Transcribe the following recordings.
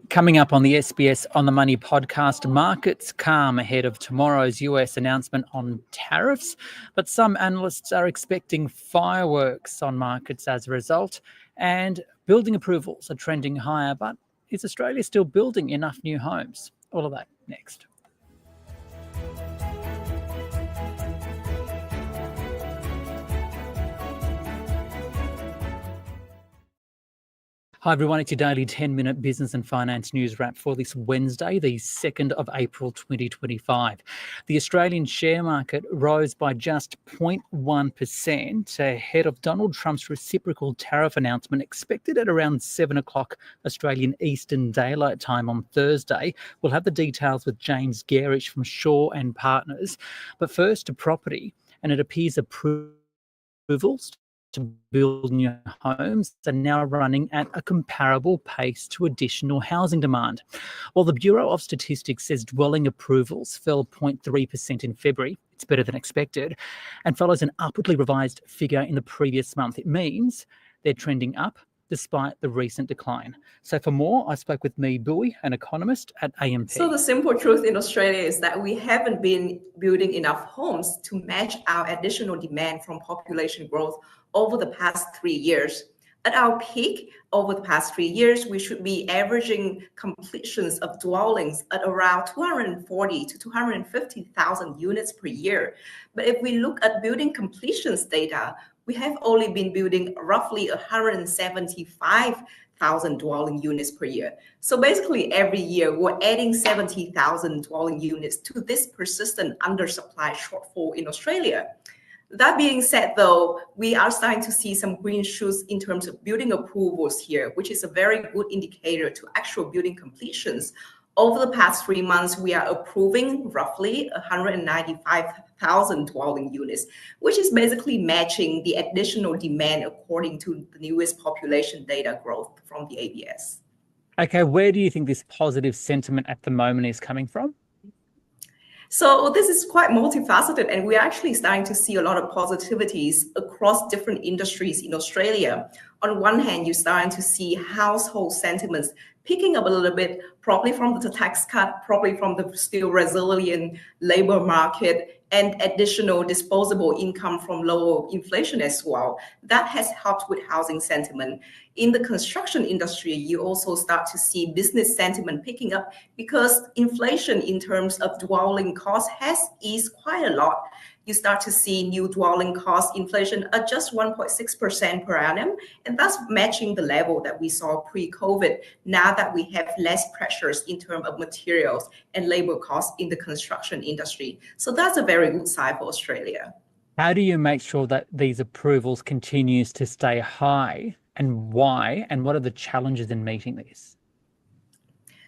Coming up on the SBS On the Money podcast, markets calm ahead of tomorrow's US announcement on tariffs, but some analysts are expecting fireworks on markets as a result, and building approvals are trending higher. But is Australia still building enough new homes? All of that next. Hi everyone, it's your daily 10-minute business and finance news wrap for this Wednesday, the 2nd of April 2025. The Australian share market rose by just 0.1% ahead of Donald Trump's reciprocal tariff announcement expected at around 7 o'clock Australian Eastern Daylight Time on Thursday. We'll have the details with James Gerrish from Shaw and Partners. But first to property, and it appears approvals to build new homes are now running at a comparable pace to additional housing demand. While the Bureau of Statistics says dwelling approvals fell 0.3% in February, it's better than expected, and follows an upwardly revised figure in the previous month. It means they're trending up despite the recent decline. So for more, I spoke with Mee Bui, an economist at AMP. So the simple truth in Australia is that we haven't been building enough homes to match our additional demand from population growth over the past 3 years. At our peak over the past 3 years, we should be averaging completions of dwellings at around 240 to 250,000 units per year. But if we look at building completions data, we have only been building roughly 175,000 dwelling units per year. So basically every year we're adding 70,000 dwelling units to this persistent undersupply shortfall in Australia. That being said, though, we are starting to see some green shoots in terms of building approvals here, which is a very good indicator to actual building completions. Over the past 3 months, we are approving roughly 195,000 dwelling units, which is basically matching the additional demand according to the newest population data growth from the ABS. Okay, where do you think this positive sentiment at the moment is coming from? So this is quite multifaceted, and we're actually starting to see a lot of positivities across different industries in Australia. On one hand, you're starting to see household sentiments picking up a little bit, probably from the tax cut, probably from the still resilient labor market, and additional disposable income from lower inflation as well. That has helped with housing sentiment. In the construction industry, you also start to see business sentiment picking up because inflation in terms of dwelling costs has eased quite a lot. You start to see new dwelling cost inflation at just 1.6% per annum, and that's matching the level that we saw pre-COVID, now that we have less pressures in terms of materials and labor costs in the construction industry. So that's a very good sign for Australia. How do you make sure that these approvals continues to stay high, and why, and what are the challenges in meeting this?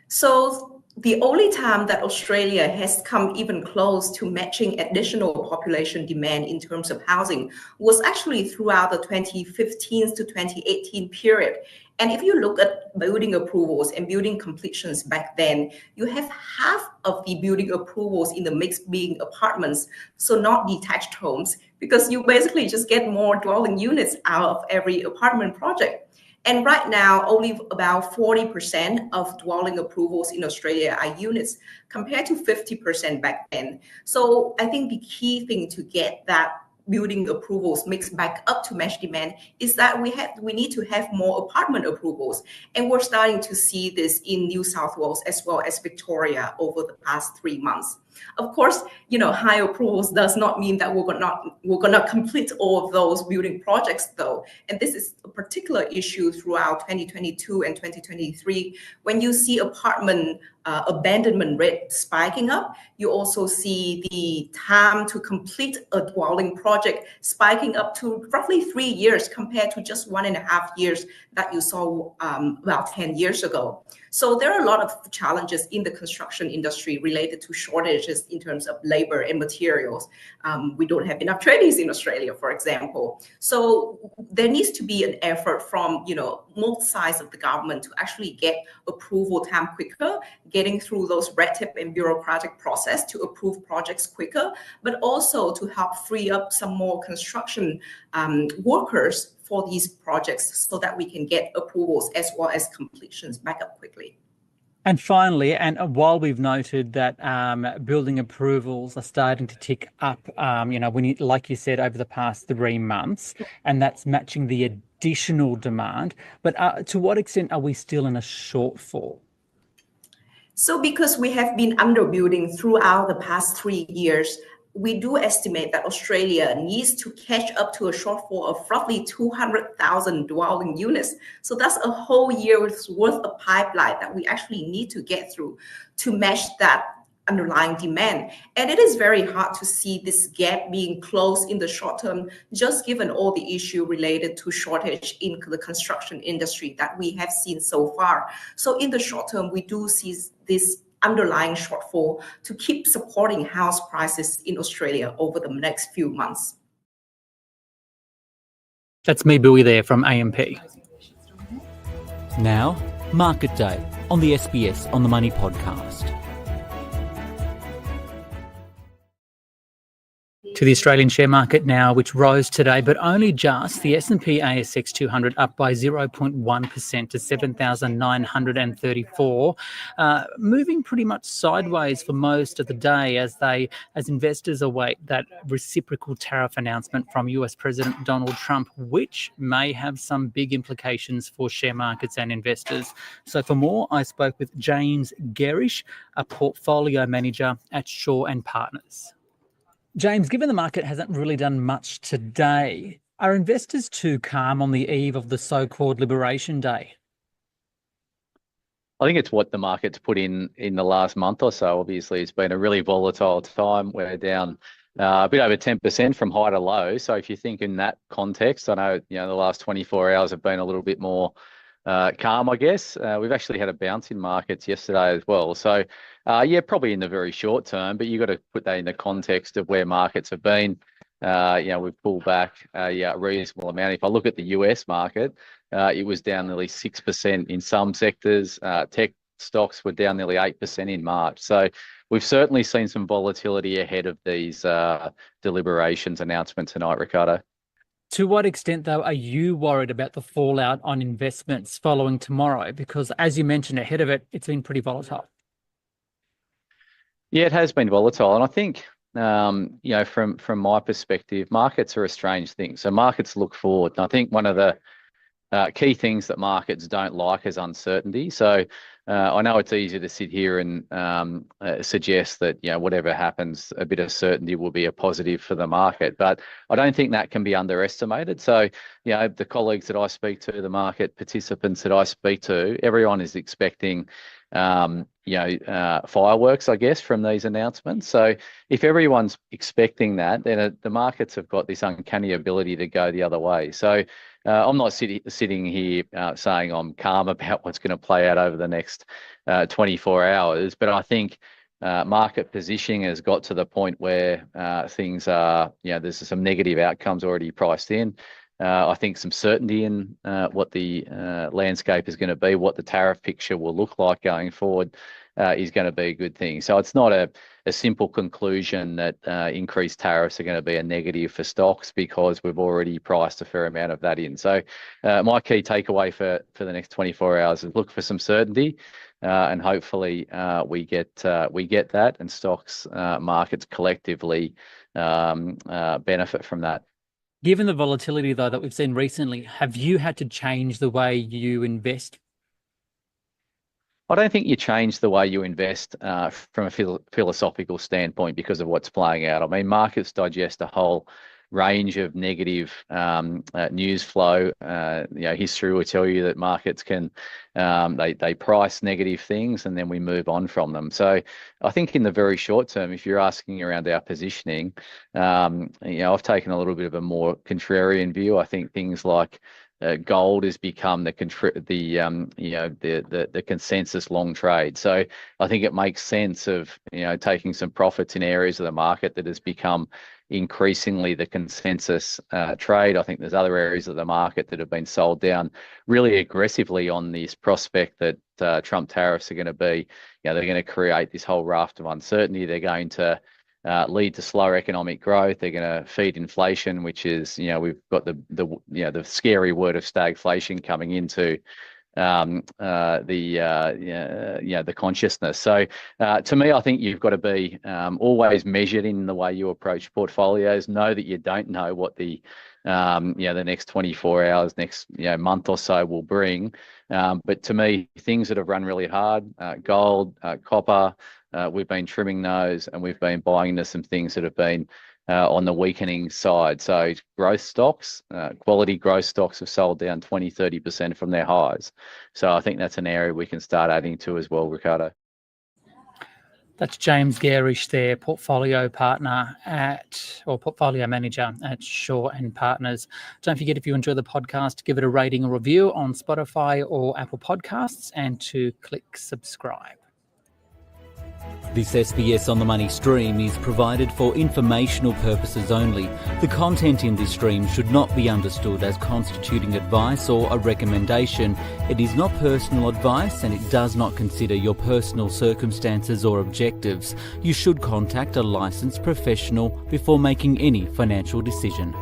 So the only time that Australia has come even close to matching additional population demand in terms of housing was actually throughout the 2015 to 2018 period. And if you look at building approvals and building completions back then, you have half of the building approvals in the mix being apartments, so not detached homes, because you basically just get more dwelling units out of every apartment project. And right now, only about 40% of dwelling approvals in Australia are units, compared to 50% back then. So I think the key thing to get that building approvals mixed back up to match demand is that we need to have more apartment approvals. And we're starting to see this in New South Wales as well as Victoria over the past 3 months. Of course, high approvals does not mean that we're gonna complete all of those building projects, though. And this is a particular issue throughout 2022 and 2023. When you see apartment abandonment rate spiking up, you also see the time to complete a dwelling project spiking up to roughly 3 years compared to just 1.5 years that you saw about 10 years ago. So there are a lot of challenges in the construction industry related to shortages in terms of labor and materials. We don't have enough tradies in Australia, for example. So there needs to be an effort from both sides of the government to actually get approval time quicker, getting through those red tape and bureaucratic process to approve projects quicker, but also to help free up some more construction workers for these projects so that we can get approvals as well as completions back up quickly. And finally, and while we've noted that building approvals are starting to tick up, like you said, over the past 3 months, and that's matching the additional demand. But to what extent are we still in a shortfall? So because we have been underbuilding throughout the past 3 years, we do estimate that Australia needs to catch up to a shortfall of roughly 200,000 dwelling units. So that's a whole year's worth of pipeline that we actually need to get through to match that underlying demand. And it is very hard to see this gap being closed in the short term, just given all the issue related to shortage in the construction industry that we have seen so far. So in the short term, we do see this underlying shortfall to keep supporting house prices in Australia over the next few months. That's me, Bowie, there from AMP. Now, Market Day on the SBS On The Money podcast. To the Australian share market now, which rose today, but only just. The S&P ASX 200 up by 0.1% to 7,934, moving pretty much sideways for most of the day as investors await that reciprocal tariff announcement from US President Donald Trump, which may have some big implications for share markets and investors. So for more, I spoke with James Gerrish, a portfolio manager at Shaw and Partners. James, given the market hasn't really done much today, are investors too calm on the eve of the so-called Liberation Day? I think it's what the market's put in the last month or so. Obviously, it's been a really volatile time. We're down a bit over 10% from high to low. So if you think in that context, I know the last 24 hours have been a little bit more calm, I guess. We've actually had a bounce in markets yesterday as well. So probably in the very short term, but you've got to put that in the context of where markets have been. We've pulled back a reasonable amount. If I look at the US market, it was down nearly 6% in some sectors. Tech stocks were down nearly 8% in March. So we've certainly seen some volatility ahead of these deliberations announcement tonight, Ricardo. To what extent, though, are you worried about the fallout on investments following tomorrow? Because as you mentioned, ahead of it, it's been pretty volatile. Yeah, it has been volatile. And I think, from my perspective, markets are a strange thing. So markets look forward. And I think one of the key things that markets don't like is uncertainty. So I know it's easy to sit here and suggest that whatever happens, a bit of certainty will be a positive for the market. But I don't think that can be underestimated. So the colleagues that I speak to, the market participants that I speak to, everyone is expecting fireworks, I guess, from these announcements. So if everyone's expecting that, then the markets have got this uncanny ability to go the other way. So I'm not sitting here saying I'm calm about what's going to play out over the next 24 hours, but I think market positioning has got to the point where things are, there's some negative outcomes already priced in. I think some certainty in what the landscape is going to be, what the tariff picture will look like going forward is going to be a good thing. So it's not a simple conclusion that increased tariffs are going to be a negative for stocks because we've already priced a fair amount of that in. So my key takeaway for the next 24 hours is look for some certainty and hopefully we get that and stocks markets collectively benefit from that. Given the volatility, though, that we've seen recently, have you had to change the way you invest? I don't think you change the way you invest from a philosophical standpoint because of what's playing out. I mean, markets digest a whole range of negative news flow. History will tell you that markets can they price negative things and then we move on from them. So I think in the very short term, if you're asking around our positioning, I've taken a little bit of a more contrarian view. I think things like gold has become the consensus long trade. So I think it makes sense of taking some profits in areas of the market that has become increasingly the consensus trade. I think there's other areas of the market that have been sold down really aggressively on this prospect that Trump tariffs are going to be, they're going to create this whole raft of uncertainty. They're going to lead to slower economic growth. They're going to feed inflation, which is, we've got the scary word of stagflation coming into the consciousness. So to me, I think you've got to be always measured in the way you approach portfolios. Know that you don't know what the next 24 hours, next month or so will bring. But to me, things that have run really hard, gold, copper, we've been trimming those, and we've been buying into some things that have been on the weakening side. So growth stocks, quality growth stocks have sold down 20-30% from their highs. So I think that's an area we can start adding to as well, Ricardo. That's James Gerrish there, portfolio manager at Shaw and Partners. Don't forget, if you enjoy the podcast, give it a rating or review on Spotify or Apple Podcasts, and to click subscribe. This SBS On The Money stream is provided for informational purposes only. The content in this stream should not be understood as constituting advice or a recommendation. It is not personal advice, and it does not consider your personal circumstances or objectives. You should contact a licensed professional before making any financial decision.